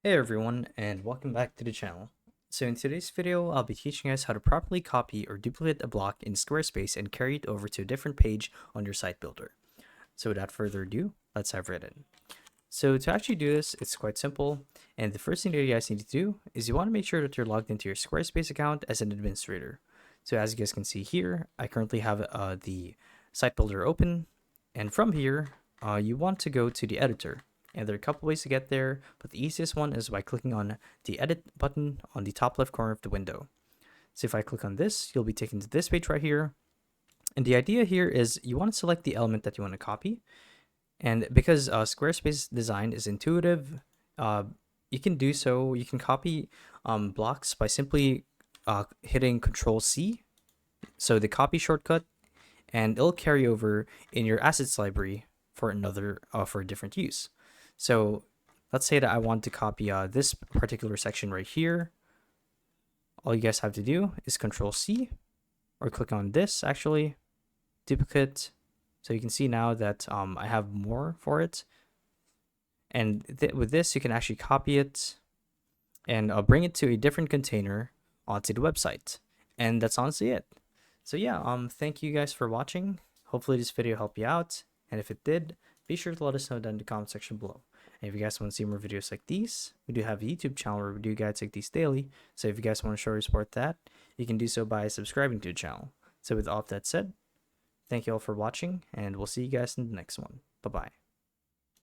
Hey everyone, and welcome back to the channel. So in today's video, I'll be teaching us how to properly copy or duplicate a block in Squarespace and carry it over to a different page on your site builder. So without further ado, let's dive right in. So to actually do this, it's quite simple, and the first thing that you guys need to do is you want to make sure that you're logged into your Squarespace account as an administrator. So as you guys can see here, I currently have the site builder open, and from here, you want to go to the editor. And there are a couple ways to get there, but the easiest one is by clicking on the edit button on the top left corner of the window. So if I click on this, you'll be taken to this page right here. And the idea here is you want to select the element that you want to copy. And because Squarespace design is intuitive, you can do so. You can copy blocks by simply hitting Control C, so the copy shortcut, and it'll carry over in your assets library for a different use. So let's say that I want to copy this particular section right here. All you guys have to do is Control C, or click on this actually, duplicate. So you can see now that I have more for it. And with this, you can actually copy it and bring it to a different container onto the website. And that's honestly it. So yeah, thank you guys for watching. Hopefully this video helped you out. And if it did, be sure to let us know down in the comment section below. And if you guys want to see more videos like these, we do have a YouTube channel where we do guides like these daily. So if you guys want to show your support that, you can do so by subscribing to the channel. So with all of that said, thank you all for watching, and we'll see you guys in the next one. Bye-bye.